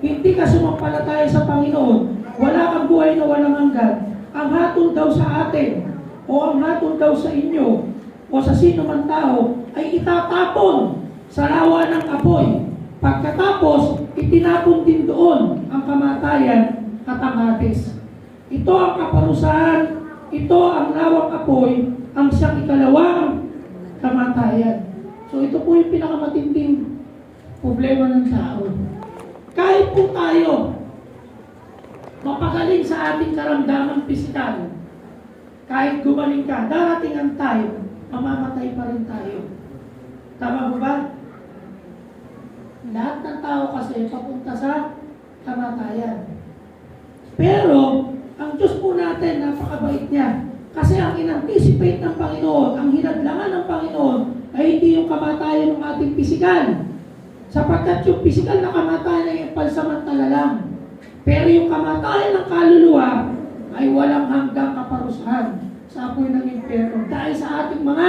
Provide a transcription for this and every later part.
hindi ka sumampalataya sa Panginoon, wala kang buhay na walang hanggan, ang hatol daw sa atin, o ang hatol daw sa inyo, o sa sino man tao, ay itatapon sa lawa ng apoy. Pagkatapos, itinapon din doon ang kamatayan at ang Hades. Ito ang kaparusahan, ito ang lawang apoy, ang siyang ikalawang kamatayan. So ito po yung pinakamatinding problema ng tao. Kahit po tayo mapagaling sa ating karamdaman pisikal, kahit gumaling ka, darating ang time, mamamatay pa rin tayo. Tama mo ba? Lahat ng tao kasi papunta sa kamatayan. Pero, ang Diyos po natin, napakabait niya. Kasi ang in-anticipate ng Panginoon, ang hinadlangan ng Panginoon, ay hindi yung kamatayan ng ating pisikal. Sapagkat yung pisikal na kamatayan ay pansamantala lang. Pero yung kamatayan ng kaluluwa ay walang hanggang kaparusahan sa apoy ng impyerno dahil sa ating mga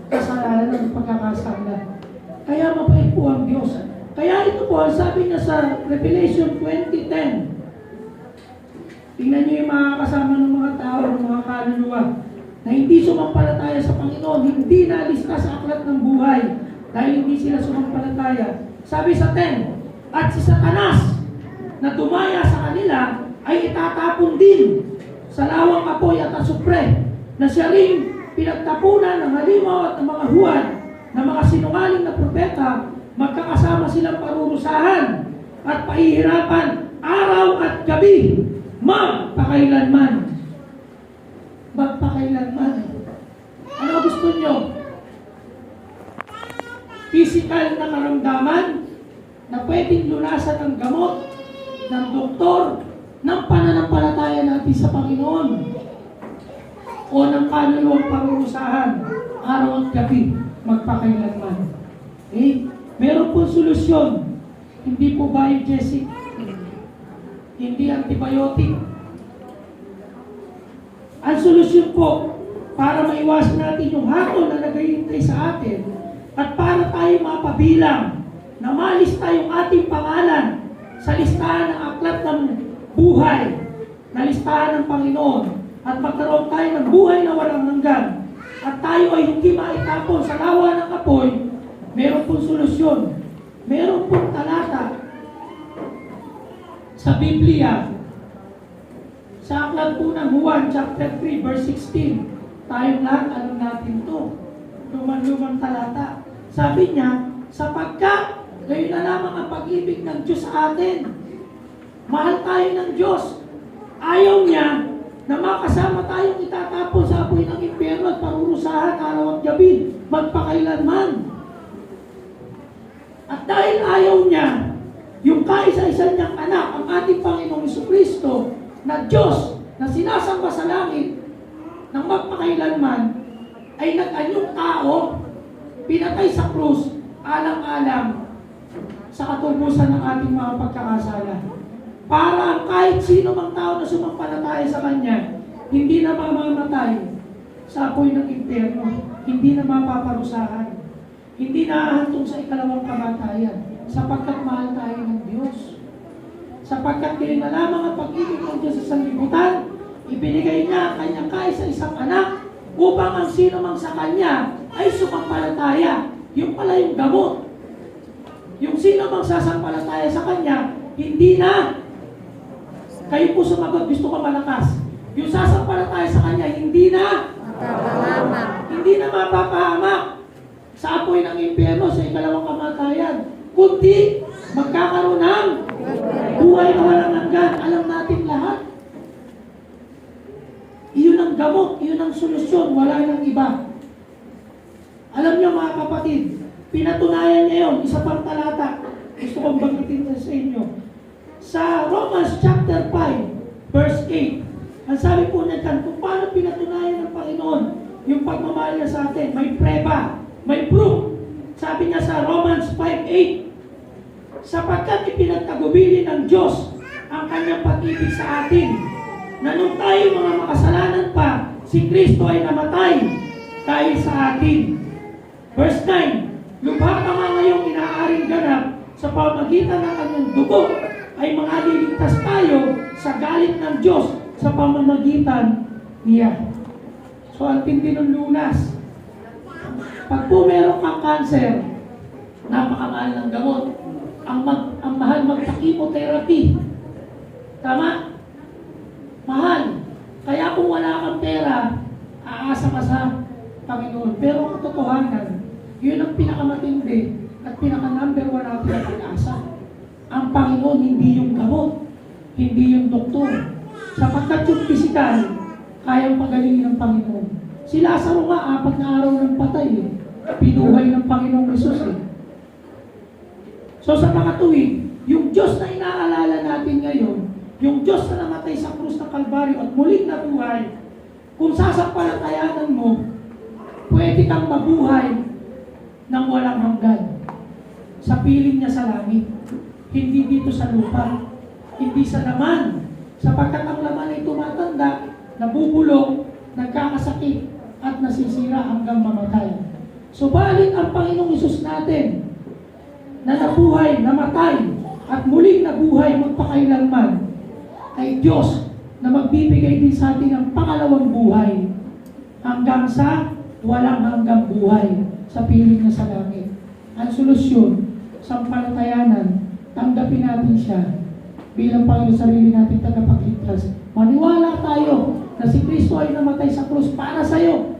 kasalanan ng pagkakasala. Kaya mabait po ang Diyos. Kaya ito po, sabi niya sa Revelation 20:10, tingnan niyo yung mga kasama ng mga tao, ng mga kaluluwa, na hindi sumampalataya sa Panginoon, hindi nalista sa aklat ng buhay dahil hindi sila sumampalataya. Sabi sa 10, at si Satanas na tumaya sa kanila ay itatapon din sa lawang apoy at asupre, na siya ring pinagtapunan ng halimaw at ng mga huwad ng mga sinungaling na propeta. Magkakasama silang parurusahan at pahihirapan araw at gabi, magpakailanman. Magpakailanman. Ano gusto nyo? Physical na karamdaman na pwedeng lunasan ng gamot, ng doktor, ng pananampalataya natin sa Panginoon, o ng kaluluwang parurusahan araw at gabi, magpakailanman. Okay? Meron po solusyon. Hindi po biogesic. Hindi antibiotic. Ang solusyon po, para maiwasan natin yung hatol na naghihintay sa atin, at para tayo mapabilang na malista yung ating pangalan sa listahan ng aklat ng buhay, na listahan ng Panginoon, at magkaroon tayo ng buhay na walang hanggan, at tayo ay hindi maitapon sa lawa ng apoy, meron pong solusyon. Meron pong talata sa Biblia, sa aklat po ng Juan, chapter 3, verse 16. Tayong lahat, alam natin to. Lumang talata. Sabi niya, sapagkat gayon na lamang ang pag-ibig ng Diyos sa atin. Mahal tayo ng Diyos. Ayaw niya na makasama tayong itatapon sa apoy ng impyerno at parurusahan araw at gabi, magpakailanman. At dahil ayaw niya, yung kaisa-isa niyang anak, ang ating Panginoong Jesucristo, na Diyos, na sinasamba sa langit, ng magpakailanman, ay nag-anyong tao, pinatay sa krus, alang-alang, sa katubusan ng ating mga pagkakasala. Para kahit sino mang tao na sumampalataya sa Kanya, hindi na mamamatay sa apoy ng impyerno, hindi na mapaparusahan, hindi naahantong sa ikalawang kamatayan, sapagkat mahal tayo ng Diyos. Sapagkat gayon na lamang ang pag-ibig ng Diyos sa sanlibutan, ibinigay niya ang kanyang kaisa-isang anak upang ang sino mang sa Kanya ay sumampalataya. Yung pala yung gamot. Yung sino mang sasampalataya sa Kanya, hindi na. Kayo po sumagot, gusto ko malakas. Yung sasampalataya sa Kanya, hindi na. Hindi na mapapahamak sa apoy ng impyerno sa ikalawang kamatayan, kundi magkakaroon ng buhay na walang hanggan. Alam natin lahat. Iyon ang gamot, iyon ang solusyon, wala nang iba. Alam niyo mga kapatid, pinatunayan niya yun, isa pang talata. Gusto kong banggitin sa inyo. Sa Romans chapter 5, verse 8, ang sabi po niya kung paano pinatunayan ng Panginoon yung pagmamahal niya sa atin, may preba, may proof. Sabi niya sa Romans 5:8, sapagkat ipinagtagubili ng Diyos ang kanyang pag-ibig sa atin, na nung tayo mga makasalanan pa, si Kristo ay namatay dahil sa atin. Verse 9, lubha pa nga ngayong inaaring ganap sa pamagitan ng kanyang dugo, ay makaliligtas tayo sa galit ng Diyos sa pamamagitan niya. So, ang tindi ng lunas. Pag po meron kang cancer, napakamahal ng gamot. Ang mahal magpa-chemotherapy. Tama? Mahal. Kaya kung wala kang pera, aasa ka sa Panginoon. Pero ang katotohanan, yun ang pinakamatindi at pinaka-number 1 natin na pag-asa. Ang Panginoon, hindi yung gamot, hindi yung doktor. Sapagkat yung pisikal, kayang pagalingin ng Panginoon. Si Lazaro nga, 4 na araw ng patay eh. Pinuhay ng Panginoong Jesus eh. So sa mga tuwid, yung Diyos na inaalala natin ngayon, yung Diyos na namatay sa krus ng Kalbaryo at muling nabuhay, kung sasampalatayanan mo, pwede kang mabuhay ng walang hanggan. Sa piling niya sa langit. Hindi dito sa lupa. Hindi sa laman. Sapagkat ang laman ay tumatanda, nabubulok, nagkakasakit, at nasisira hanggang mamatay. Subalit ang Panginoong Hesus natin, na nabuhay, namatay, at muling nabuhay magpakailanman, ay Diyos na magbibigay din sa atin ng pangalawang buhay hanggang sa walang hanggang buhay sa piling niya sa langit. Ang solusyon, sampalatayanan, tanggapin natin siya bilang Panginoon sarili natin tagapagligtas. Maniwala tayo na si Kristo ay namatay sa krus para sa iyo.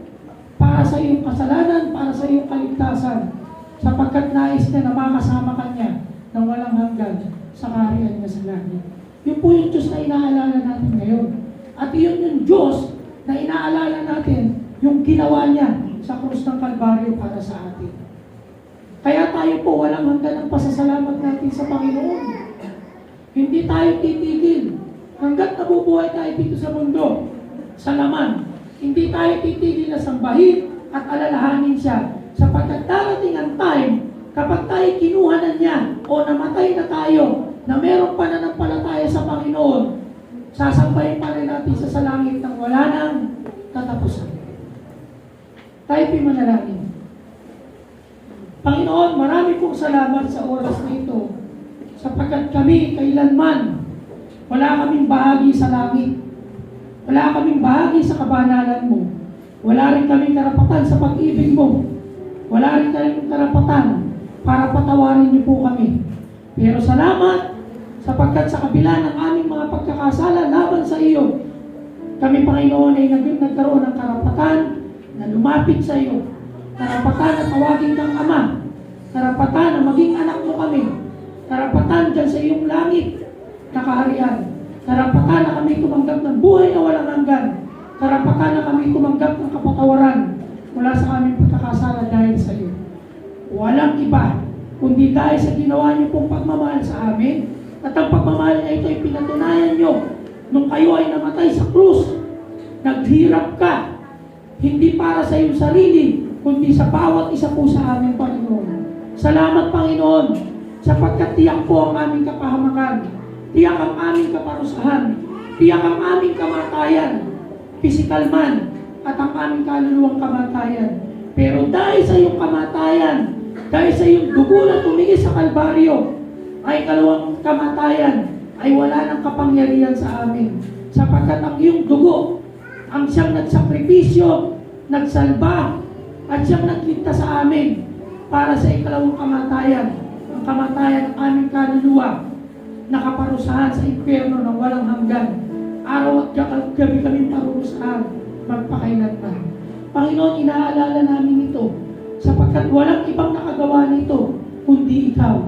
Para sa iyong kasalanan, para sa iyong kaligtasan. Sapagkat nais niya na makasama ka niya ng walang hanggan sa kaharian niya sa langit. Yun po yung Diyos na inaalala natin ngayon. At yun yung Diyos na inaalala natin yung ginawa niya sa krus ng Kalbaryo para sa atin. Kaya tayo po walang hanggan ang pasasalamat natin sa Panginoon. Hindi tayo titigil hanggat nabubuhay tayo dito sa mundo, sa laman. Hindi tayo titigil na sambahin at alalahanin siya. Sapagkat darating ang time, kapag tayo kinuha na niya o namatay na tayo, na meron pananampalataya sa Panginoon, sasambahin pa rin natin sa langit ng wala nang katapusan. Tayo manalangin. Panginoon, marami pong salamat sa oras na ito, sapagkat kami kailanman wala kaming bahagi sa langit. Wala kaming bahagi sa kabanalan mo. Wala rin kaming karapatan sa pag-ibig mo. Wala rin kaming karapatan para patawarin niyo po kami. Pero salamat sapagkat sa kabila ng aming mga pagkakasala laban sa iyo, kami Panginoon ay nagkaroon ng karapatan na lumapit sa iyo. Karapatan na tawagin kang Ama. Karapatan na maging anak mo kami. Karapatan dyan sa iyong langit na kaharian. Karapatan na kami tumanggap ng buhay na walang hanggan. Karapatan na kami tumanggap ng kapatawaran mula sa aming pagkakasala dahil sa iyo. Walang iba, kundi dahil sa ginawa niyo pong pagmamahal sa amin, at ang pagmamahal na ito ay pinatunayan niyo nung kayo ay namatay sa krus. Naghirap ka, hindi para sa iyong sarili, kundi sa bawat isa po sa amin, Panginoon. Salamat, Panginoon, sapagkat tiyak po ang aming kapahamakan, tiyak ang aming kaparusahan, tiyak ang aming kamatayan, physical man, at ang aming kaluluwang kamatayan. Pero dahil sa iyong kamatayan, dahil sa iyong dugo na tumigil sa Kalbaryo, ay kalawang kamatayan ay wala ng kapangyarihan sa amin. Sapagkat ang iyong dugo, ang siyang nagsakripisyo, nagsalba, at siyang nagligtas sa amin para sa ikalawang kamatayan, ang kamatayan ng aming kaluluwa, nakaparusahan sa impyerno ng walang hanggan. Araw at gabi kaming parurusahan, magpakailanman. Panginoon, inaalala namin ito, sapagkat walang ibang nakagawa nito, kundi ikaw.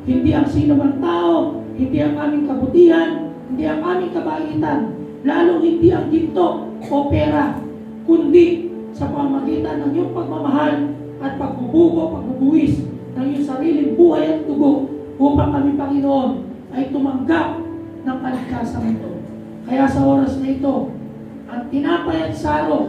Hindi ang sino mang tao, hindi ang aming kabutihan, hindi ang aming kabaitan, lalong hindi ang ginto o pera, kundi sa pamamagitan ng iyong pagmamahal at pagbubuwis ng iyong sariling buhay at dugo upang kami, Panginoon, ay tumanggap ng kaligtasan ito. Kaya sa oras na ito, ang tinapay at saro,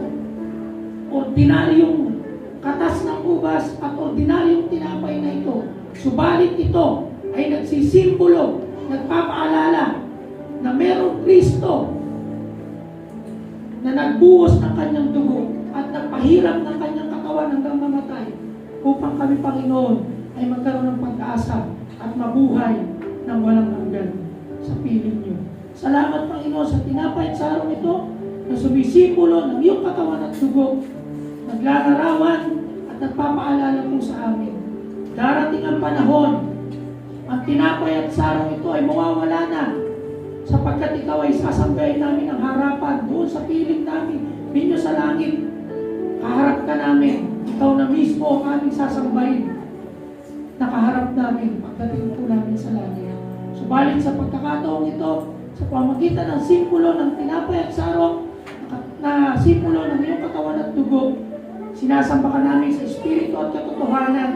ordinaryong katas ng ubas at ordinaryong tinapay na ito, subalit ito ay nagsisimbolo, nagpapaalala na merong Kristo na nagbuhos ng kanyang dugo at nagpahirap ng kanyang katawan hanggang mamatay upang kami, Panginoon, ay magkaroon ng pag-asa at mabuhay ng walang hanggan. sa piling niyo. Salamat, Panginoon, sa tinapay at sa araw ito na sumisimbolo ng iyong katawan at dugo, naglalarawan at nagpapaalala po sa amin. Darating ang panahon, ang tinapay at sa araw ito ay mawawala na sapagkat ikaw ay sasambahin namin ang harapan doon sa piling namin, ninyo sa langit. Kaharap ka namin, ikaw na mismo ang aming sasambahin. Nakaharap namin pagdating po namin sa langit. Subalit sa pagkakataong ito, sa pamagitan ng simbolo ng tinapay at sarong, na simbolo ng iyong katawan at dugo, sinasamba ka namin sa espiritu at katotohanan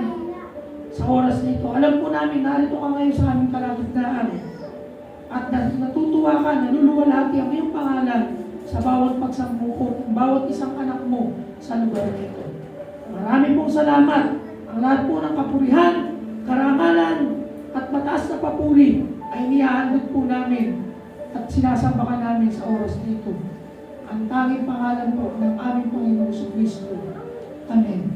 sa oras nito. Alam po namin, narito ka ngayon sa aming kalagitnaan. At natutuwa ka, naluluwalhati ang iyong pangalan sa bawat pagsambukot, ng bawat isang anak mo sa lugar nito. Maraming pong salamat. Ang lahat po ng kapurihan, karangalan, at mataas na papuri ay nihahandog po namin at sinasamba ka namin sa oras nito. Ang tanging pangalan po ng aming Panginoong Kristo. Amen.